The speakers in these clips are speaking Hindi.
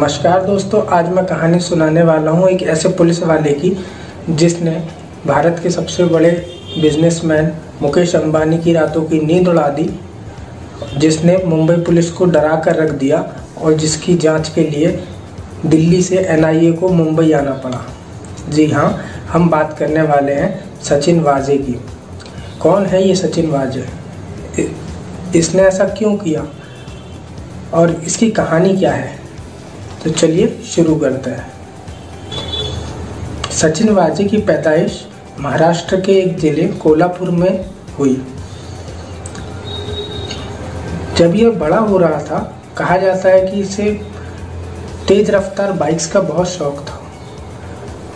नमस्कार दोस्तों, आज मैं कहानी सुनाने वाला हूँ एक ऐसे पुलिस वाले की जिसने भारत के सबसे बड़े बिजनेसमैन मुकेश अंबानी की रातों की नींद उड़ा दी, जिसने मुंबई पुलिस को डरा कर रख दिया और जिसकी जांच के लिए दिल्ली से एनआईए को मुंबई आना पड़ा। जी हाँ, हम बात करने वाले हैं सचिन वाजे की। कौन है ये सचिन वाजे? इसने ऐसा क्यों किया और इसकी कहानी क्या है? तो चलिए शुरू करते हैं। सचिन वाजे की पैदाइश महाराष्ट्र के एक जिले कोल्हापुर में हुई। जब यह बड़ा हो रहा था, कहा जाता है कि इसे तेज रफ्तार बाइक्स का बहुत शौक था।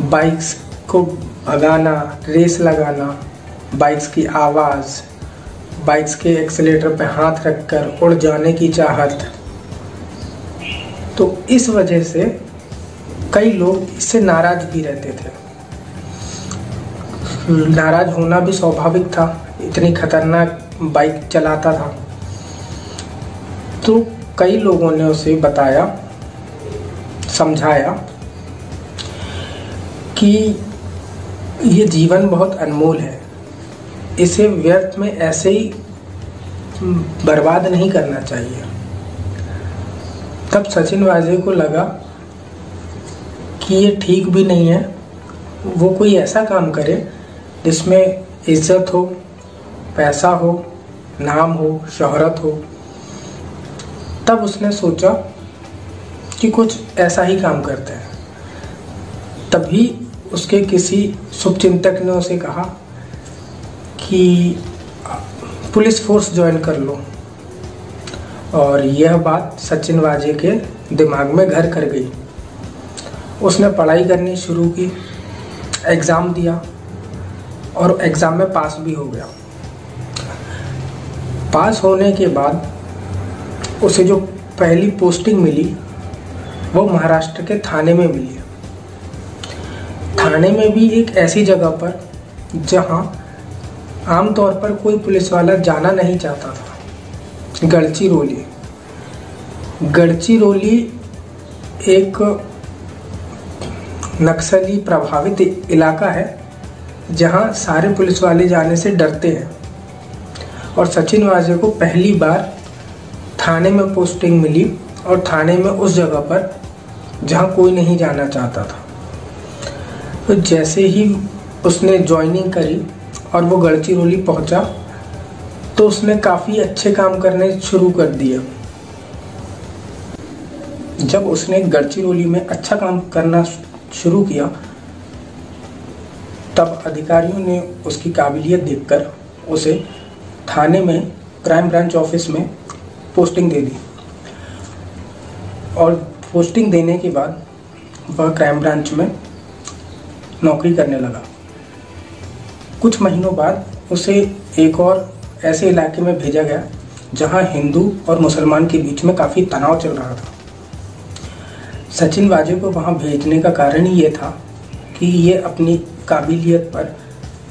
बाइक्स को भगाना, रेस लगाना, बाइक्स की आवाज़, बाइक्स के एक्सीलेटर पे हाथ रखकर उड़ जाने की चाहत। तो इस वजह से कई लोग इससे नाराज भी रहते थे। नाराज होना भी स्वाभाविक था, इतनी खतरनाक बाइक चलाता था। तो कई लोगों ने उसे बताया, समझाया कि ये जीवन बहुत अनमोल है, इसे व्यर्थ में ऐसे ही बर्बाद नहीं करना चाहिए। तब सचिन वाजे को लगा कि ये ठीक भी नहीं है, वो कोई ऐसा काम करे जिसमें इज्जत हो, पैसा हो, नाम हो, शोहरत हो। तब उसने सोचा कि कुछ ऐसा ही काम करते हैं। तभी उसके किसी शुभचिंतक ने उसे कहा कि पुलिस फोर्स ज्वाइन कर लो। और यह बात सचिन वाजे के दिमाग में घर कर गई। उसने पढ़ाई करनी शुरू की, एग्ज़ाम दिया और एग्ज़ाम में पास भी हो गया। पास होने के बाद उसे जो पहली पोस्टिंग मिली वो महाराष्ट्र के थाने में मिली। थाने में भी एक ऐसी जगह पर जहां आमतौर पर कोई पुलिस वाला जाना नहीं चाहता था, गढ़चिरौली। गढ़चिरौली एक नक्सली प्रभावित इलाका है जहां सारे पुलिस वाले जाने से डरते हैं। और सचिन वाजे को पहली बार थाने में पोस्टिंग मिली और थाने में उस जगह पर जहां कोई नहीं जाना चाहता था। तो जैसे ही उसने ज्वाइनिंग करी और वो गढ़चिरौली पहुंचा तो उसने काफ़ी अच्छे काम करने शुरू कर दिए। जब उसने गढ़चिरौली में अच्छा काम करना शुरू किया तब अधिकारियों ने उसकी काबिलियत देखकर उसे थाने में क्राइम ब्रांच ऑफिस में पोस्टिंग दे दी। और पोस्टिंग देने के बाद वह क्राइम ब्रांच में नौकरी करने लगा। कुछ महीनों बाद उसे एक और ऐसे इलाके में भेजा गया जहां हिंदू और मुसलमान के बीच में काफ़ी तनाव चल रहा था। सचिन वाजे को वहां भेजने का कारण ही ये था कि ये अपनी काबिलियत पर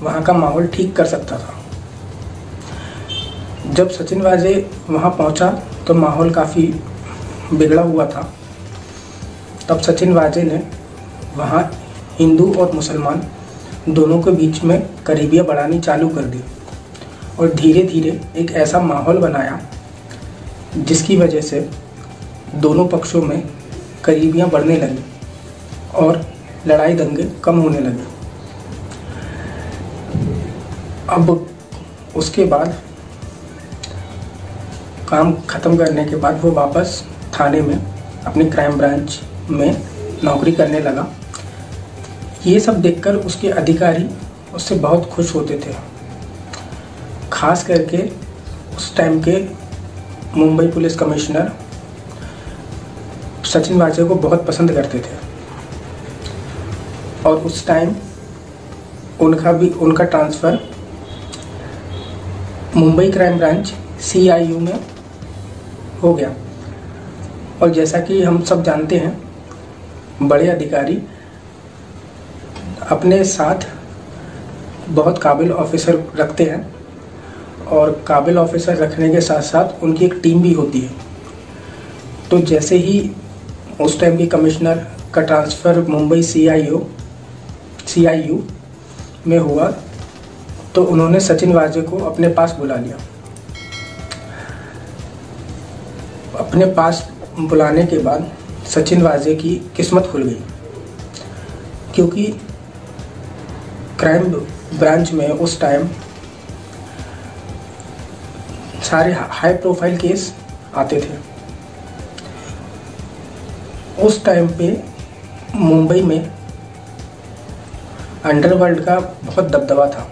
वहां का माहौल ठीक कर सकता था। जब सचिन वाजे वहां पहुंचा तो माहौल काफ़ी बिगड़ा हुआ था। तब सचिन वाजे ने वहां हिंदू और मुसलमान दोनों के बीच में करीबियाँ बढ़ानी चालू कर दी और धीरे धीरे एक ऐसा माहौल बनाया जिसकी वजह से दोनों पक्षों में करीबियाँ बढ़ने लगी और लड़ाई दंगे कम होने लगे। अब उसके बाद काम ख़त्म करने के बाद वो वापस थाने में अपनी क्राइम ब्रांच में नौकरी करने लगा। ये सब देखकर उसके अधिकारी उससे बहुत खुश होते थे। खास करके उस टाइम के मुंबई पुलिस कमिश्नर सचिन वाजे को बहुत पसंद करते थे। और उस टाइम उनका transfer Mumbai crime branch CIU में हो गया। और जैसा कि हम सब जानते हैं, बड़े अधिकारी अपने साथ बहुत काबिल ऑफिसर रखते हैं और काबिल ऑफिसर रखने के साथ साथ उनकी एक टीम भी होती है। तो जैसे ही उस टाइम की कमिश्नर का ट्रांसफ़र मुंबई CIU में हुआ, तो उन्होंने सचिन वाजे को अपने पास बुला लिया। अपने पास बुलाने के बाद सचिन वाजे की किस्मत खुल गई, क्योंकि क्राइम ब्रांच में उस टाइम सारे हाई प्रोफाइल केस आते थे। उस टाइम पे मुंबई में अंडरवर्ल्ड का बहुत दबदबा था।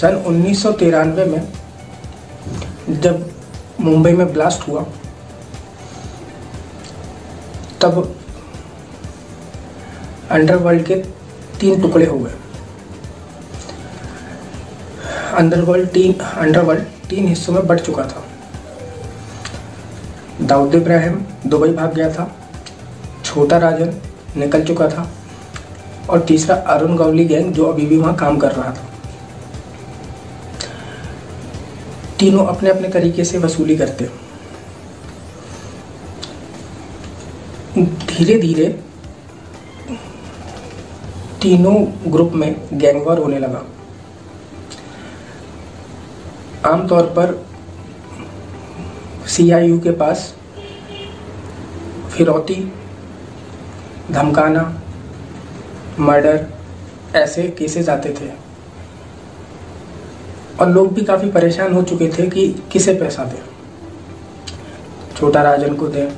सन 1993 में जब मुंबई में ब्लास्ट हुआ, तब अंडरवर्ल्ड के 3 टुकड़े हो गए। अंडरवर्ल्ड 3 हिस्सों में बढ़ चुका था। दाऊद इब्राहिम दुबई भाग गया था, छोटा राजन निकल चुका था, और तीसरा अरुण गौली गैंग जो अभी भी वहाँ काम कर रहा था। तीनों अपने अपने तरीके से वसूली करते। धीरे धीरे तीनों ग्रुप में गैंगवॉर होने लगा। आमतौर पर CIU के पास फिरौती, धमकाना, मर्डर ऐसे केसेस आते थे, और लोग भी काफ़ी परेशान हो चुके थे कि किसे पैसा दें। छोटा राजन को दें,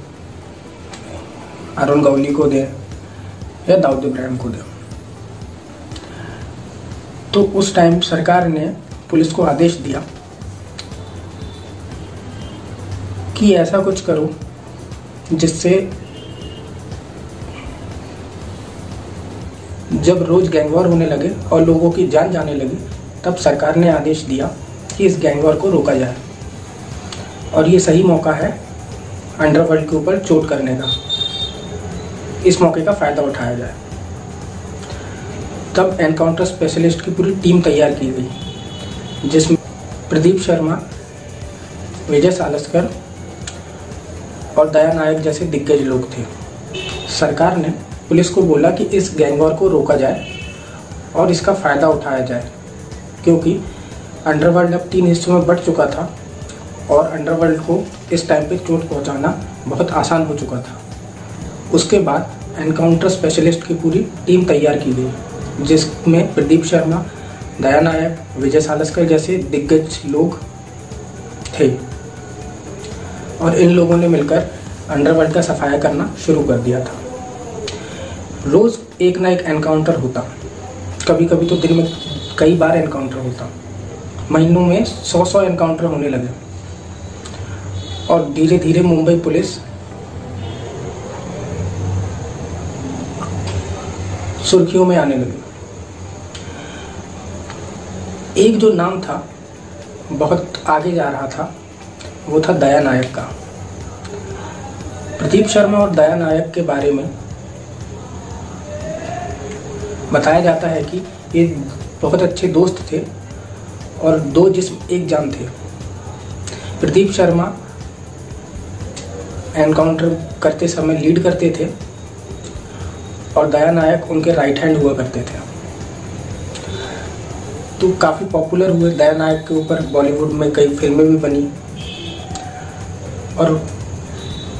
अरुण गौली को दें, या दाऊद इब्राहिम को दें। तो उस टाइम सरकार ने पुलिस को आदेश दिया कि ऐसा कुछ करो जिससे जब रोज गैंगवॉर होने लगे और लोगों की जान जाने लगी, तब सरकार ने आदेश दिया कि इस गैंगवॉर को रोका जाए, और ये सही मौका है अंडरवर्ल्ड के ऊपर चोट करने का। इस मौके का फ़ायदा उठाया जाए। तब एनकाउंटर स्पेशलिस्ट की पूरी टीम तैयार की गई, जिसमें प्रदीप शर्मा, विजय सालस्कर और दया नायक जैसे दिग्गज लोग थे। सरकार ने पुलिस को बोला कि इस गैंगवॉर को रोका जाए और इसका फ़ायदा उठाया जाए, क्योंकि अंडरवर्ल्ड अब 3 हिस्सों में बढ़ चुका था और अंडरवर्ल्ड को इस टाइम पे चोट पहुंचाना बहुत आसान हो चुका था। उसके बाद एनकाउंटर स्पेशलिस्ट की पूरी टीम तैयार की गई, जिसमें प्रदीप शर्मा, दया नायक, विजय सालस्कर जैसे दिग्गज लोग थे, और इन लोगों ने मिलकर अंडरवर्ल्ड का सफाया करना शुरू कर दिया था। रोज़ एक ना एक एनकाउंटर होता, कभी कभी तो दिन में कई बार एनकाउंटर होता। महीनों में 100 एनकाउंटर होने लगे, और धीरे धीरे मुंबई पुलिस सुर्खियों में आने लगी। एक जो नाम था बहुत आगे जा रहा था, वो था दया नायक का। प्रदीप शर्मा और दया नायक के बारे में बताया जाता है कि ये बहुत अच्छे दोस्त थे और 2 जिस्म एक जान थे। प्रदीप शर्मा एनकाउंटर करते समय लीड करते थे, और दया नायक उनके राइट हैंड हुआ करते थे। तो काफ़ी पॉपुलर हुए दया नायक के ऊपर। बॉलीवुड में कई फिल्में भी बनी, और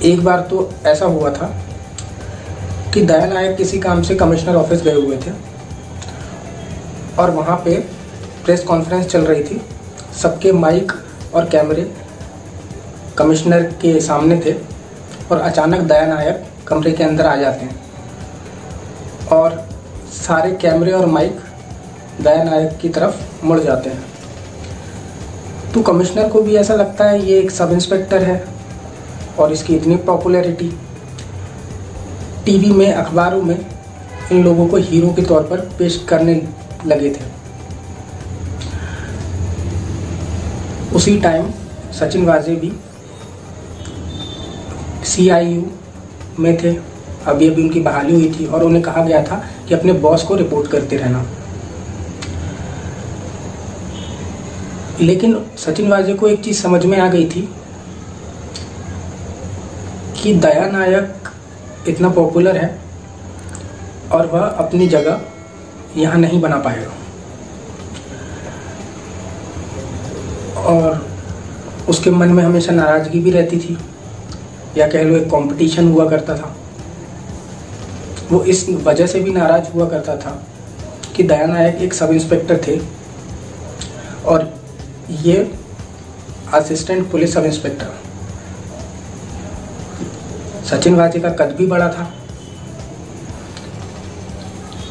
एक बार तो ऐसा हुआ था कि दया नायक किसी काम से कमिश्नर ऑफिस गए हुए थे, और वहाँ पे प्रेस कॉन्फ्रेंस चल रही थी। सबके माइक और कैमरे कमिश्नर के सामने थे, और अचानक दया नायक कमरे के अंदर आ जाते हैं, और सारे कैमरे और माइक दया नायक की तरफ मुड़ जाते हैं। तो कमिश्नर को भी ऐसा लगता है ये एक सब इंस्पेक्टर है, और इसकी इतनी पॉपुलैरिटी, टीवी में, अखबारों में इन लोगों को हीरो के तौर पर पेश करने लगे थे। उसी टाइम सचिन वाजे भी CIU में थे, अभी उनकी बहाली हुई थी, और उन्हें कहा गया था कि अपने बॉस को रिपोर्ट करते रहना। लेकिन सचिन वाजे को एक चीज़ समझ में आ गई थी कि दया नायक इतना पॉपुलर है और वह अपनी जगह यहाँ नहीं बना पाएगा। और उसके मन में हमेशा नाराज़गी भी रहती थी, या कह लो एक कंपटीशन हुआ करता था। वो इस वजह से भी नाराज़ हुआ करता था कि दया नायक एक सब इंस्पेक्टर थे और ये assistant police sub inspector. Sachin वाजे का कद भी बड़ा था,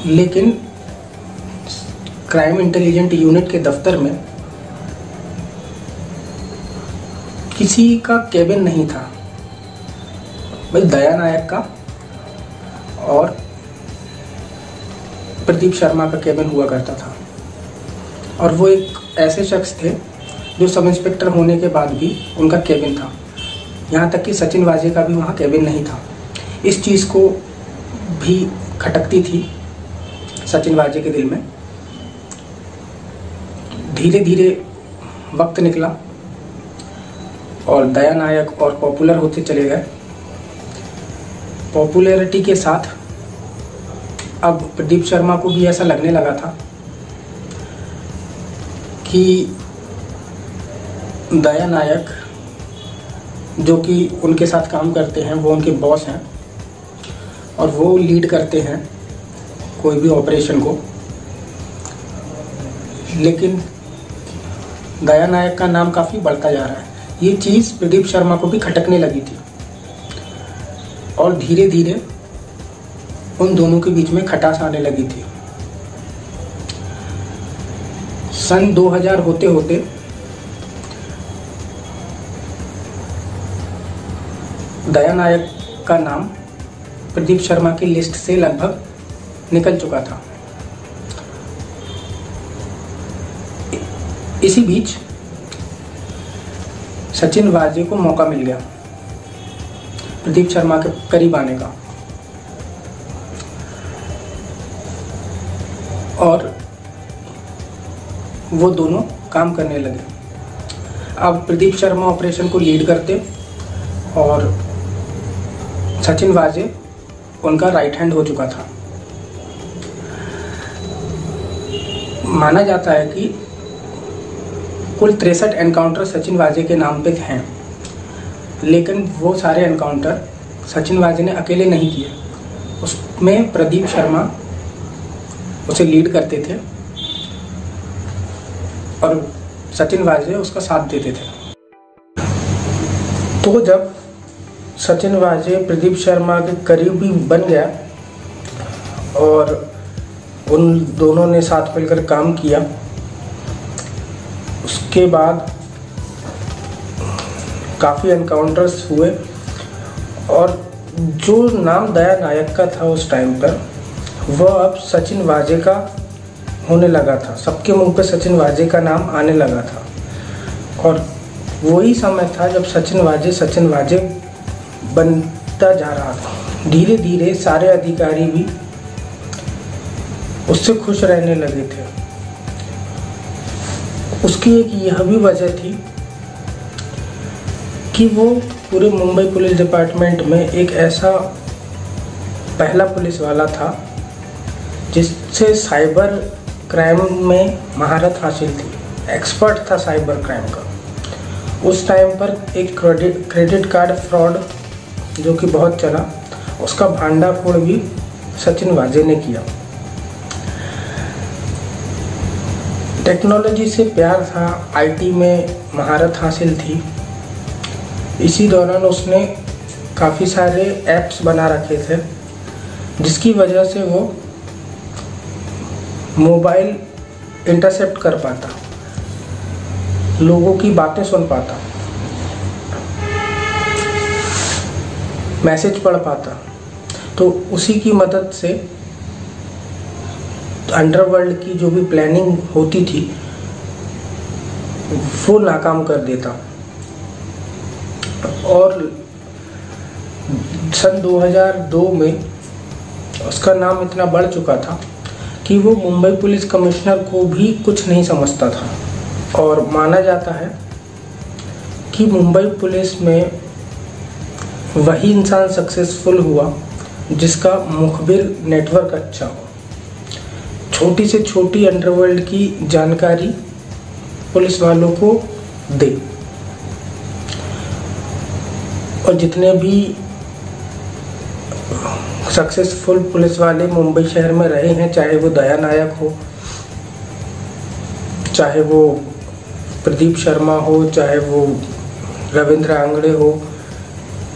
लेकिन क्राइम इंटेलिजेंट यूनिट के दफ्तर में किसी का केबिन नहीं था, बस दया नायक का और प्रदीप शर्मा का केबिन हुआ करता था। और वो एक ऐसे शख्स थे जो सब इंस्पेक्टर होने के बाद भी उनका केबिन था। यहाँ तक कि सचिन वाजे का भी वहाँ केबिन नहीं था। इस चीज़ को भी खटकती थी सचिन वाजे के दिल में। धीरे धीरे वक्त निकला और दया नायक और पॉपुलर होते चले गए। पॉपुलैरिटी के साथ अब प्रदीप शर्मा को भी ऐसा लगने लगा था कि दया नायक जो कि उनके साथ काम करते हैं, वो उनके बॉस हैं और वो लीड करते हैं कोई भी ऑपरेशन को। लेकिन दया नायक का नाम काफ़ी बढ़ता जा रहा है। ये चीज़ प्रदीप शर्मा को भी खटकने लगी थी और धीरे धीरे उन दोनों के बीच में खटास आने लगी थी। सन 2000 होते होते दया नायक का नाम प्रदीप शर्मा की लिस्ट से लगभग निकल चुका था। इसी बीच सचिन वाजे को मौका मिल गया प्रदीप शर्मा के करीब आने का और वो दोनों काम करने लगे। अब प्रदीप शर्मा ऑपरेशन को लीड करते और सचिन वाजे उनका राइट हैंड हो चुका था। माना जाता है कि कुल 63 एनकाउंटर सचिन वाजे के नाम पे हैं, लेकिन वो सारे एनकाउंटर सचिन वाजे ने अकेले नहीं किए। उसमें प्रदीप शर्मा उसे लीड करते थे और सचिन वाजे उसका साथ देते थे। तो जब सचिन वाजे प्रदीप शर्मा के करीबी बन गया और उन दोनों ने साथ मिलकर काम किया, उसके बाद काफ़ी एनकाउंटर्स हुए और जो नाम दया नायक का था उस टाइम पर, वह अब सचिन वाजे का होने लगा था। सबके मुंह पे सचिन वाजे का नाम आने लगा था और वही समय था जब सचिन वाजे बनता जा रहा था। धीरे धीरे सारे अधिकारी भी उससे खुश रहने लगे थे। उसकी एक यह भी वजह थी कि वो पूरे मुंबई पुलिस डिपार्टमेंट में एक ऐसा पहला पुलिस वाला था जिससे साइबर क्राइम में महारत हासिल थी, एक्सपर्ट था साइबर क्राइम का। उस टाइम पर एक क्रेडिट कार्ड फ्रॉड जो कि बहुत चला, उसका भांडाफोड़ भी सचिन वाजे ने किया। टेक्नोलॉजी से प्यार था, आईटी में महारत हासिल थी। इसी दौरान उसने काफ़ी सारे ऐप्स बना रखे थे जिसकी वजह से वो मोबाइल इंटरसेप्ट कर पाता, लोगों की बातें सुन पाता, मैसेज पढ़ पाता। तो उसी की मदद से अंडरवर्ल्ड की जो भी प्लानिंग होती थी वो नाकाम कर देता। और सन 2002 में उसका नाम इतना बढ़ चुका था कि वो मुंबई पुलिस कमिश्नर को भी कुछ नहीं समझता था। और माना जाता है कि मुंबई पुलिस में वही इंसान सक्सेसफुल हुआ जिसका मुखबिर नेटवर्क अच्छा हो, छोटी से छोटी अंडरवर्ल्ड की जानकारी पुलिस वालों को दे, और जितने भी सक्सेसफुल पुलिस वाले मुंबई शहर में रहे हैं, चाहे वो दया नायक हो, चाहे वो प्रदीप शर्मा हो, चाहे वो रविंद्र आंगड़े हो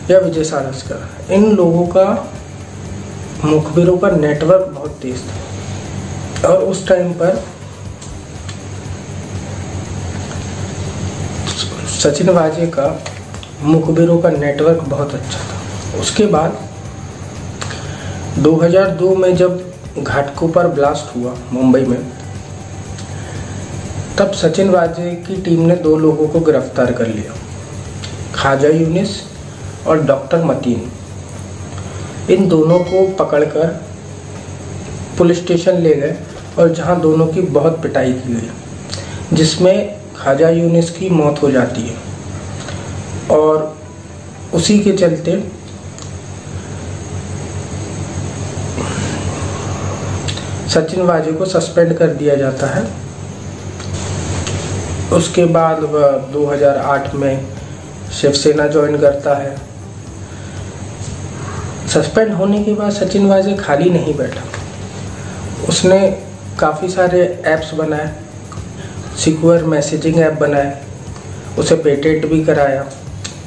या विजय सारस्कर, इन लोगों का मुखबिरों का नेटवर्क बहुत तेज था। और उस टाइम पर सचिन वाजे का मुखबिरों का नेटवर्क बहुत अच्छा था। उसके बाद 2002 में जब घाटकोपर ब्लास्ट हुआ मुंबई में, तब सचिन वाजे की टीम ने 2 लोगों को गिरफ्तार कर लिया, ख्वाजा यूनिस और डॉक्टर मतीन। इन दोनों को पकड़कर पुलिस स्टेशन ले गए और जहां दोनों की बहुत पिटाई की गई, जिसमें ख्वाजा यूनिस की मौत हो जाती है। और उसी के चलते सचिन वाजे को सस्पेंड कर दिया जाता है। उसके बाद वह 2008 में शिवसेना ज्वाइन करता है। सस्पेंड होने के बाद सचिन वाजे खाली नहीं बैठा, उसने काफ़ी सारे ऐप्स बनाए, सिक्योर मैसेजिंग ऐप बनाए, उसे पेटेंट भी कराया,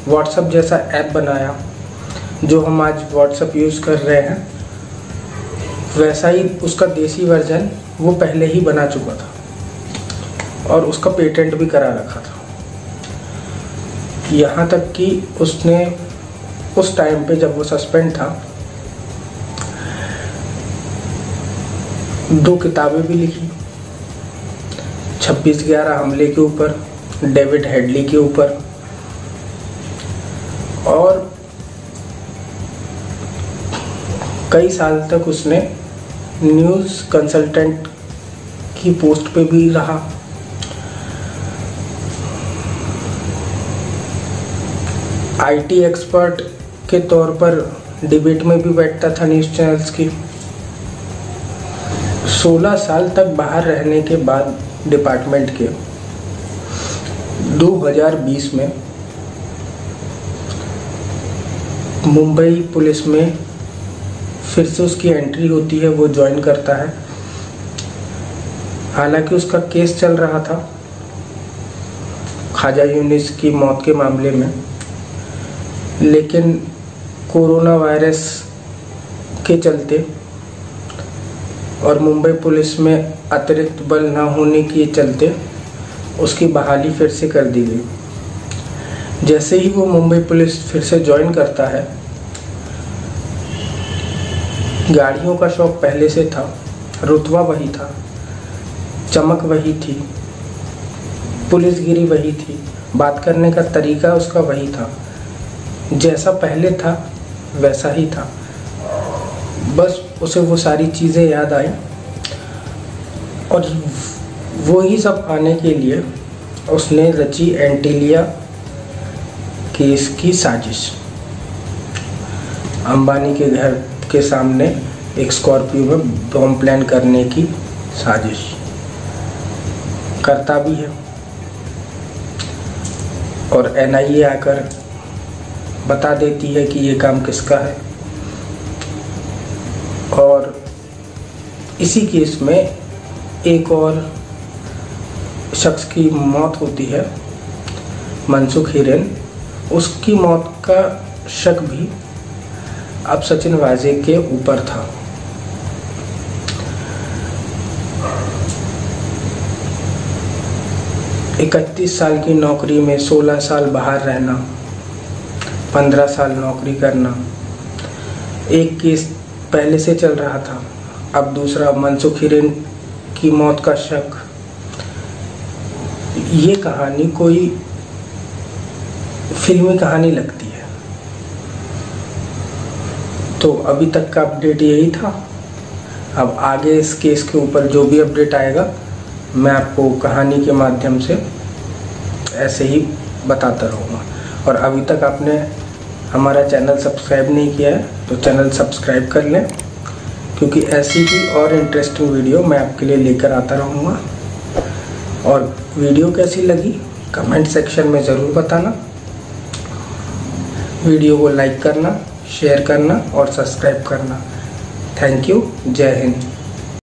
व्हाट्सएप जैसा ऐप बनाया, जो हम आज व्हाट्सएप यूज़ कर रहे हैं वैसा ही उसका देसी वर्जन वो पहले ही बना चुका था और उसका पेटेंट भी करा रखा था। यहाँ तक कि उसने उस टाइम पे जब वो सस्पेंड था 2 किताबें भी लिखी, 26/11 हमले के ऊपर, डेविड हेडली के ऊपर, और कई साल तक उसने न्यूज़ कंसल्टेंट की पोस्ट पे भी रहा। आईटी एक्सपर्ट के तौर पर डिबेट में भी बैठता था न्यूज़ चैनल्स की। 16 साल तक बाहर रहने के बाद डिपार्टमेंट के 2020 में मुंबई पुलिस में फिर से उसकी एंट्री होती है, वो ज्वाइन करता है। हालांकि उसका केस चल रहा था ख्वाजा यूनिस की मौत के मामले में, लेकिन कोरोना वायरस के चलते और मुंबई पुलिस में अतिरिक्त बल न होने के चलते उसकी बहाली फिर से कर दी गई। जैसे ही वो मुंबई पुलिस फिर से ज्वाइन करता है, गाड़ियों का शौक पहले से था, रुतबा वही था, चमक वही थी, पुलिसगिरी वही थी, बात करने का तरीका उसका वही था, जैसा पहले था वैसा ही था। बस उसे वो सारी चीज़ें याद आई और वो ही सब पाने के लिए उसने रची एंटीलिया केस की साजिश। अंबानी के घर के सामने एक स्कॉर्पियो में बॉम्ब प्लान करने की साजिश करता भी है, और एनआईए आकर बता देती है कि ये काम किसका है। और इसी केस में एक और शख्स की मौत होती है, मनसुख हिरेन। उसकी मौत का शक भी अब सचिन वाजे के ऊपर था। इकतीस साल की नौकरी में 16 साल बाहर रहना, 15 साल नौकरी करना, एक केस पहले से चल रहा था, अब दूसरा मनसुख हिरेन की मौत का शक। ये कहानी कोई फिल्मी कहानी लगती है। तो अभी तक का अपडेट यही था। अब आगे इस केस के ऊपर जो भी अपडेट आएगा मैं आपको कहानी के माध्यम से ऐसे ही बताता रहूँगा। और अभी तक आपने हमारा चैनल सब्सक्राइब नहीं किया है तो चैनल सब्सक्राइब कर लें, क्योंकि ऐसी ही और इंटरेस्टिंग वीडियो मैं आपके लिए लेकर आता रहूँगा। और वीडियो कैसी लगी कमेंट सेक्शन में ज़रूर बताना। वीडियो को लाइक करना, शेयर करना और सब्सक्राइब करना। Thank you. जय हिंद।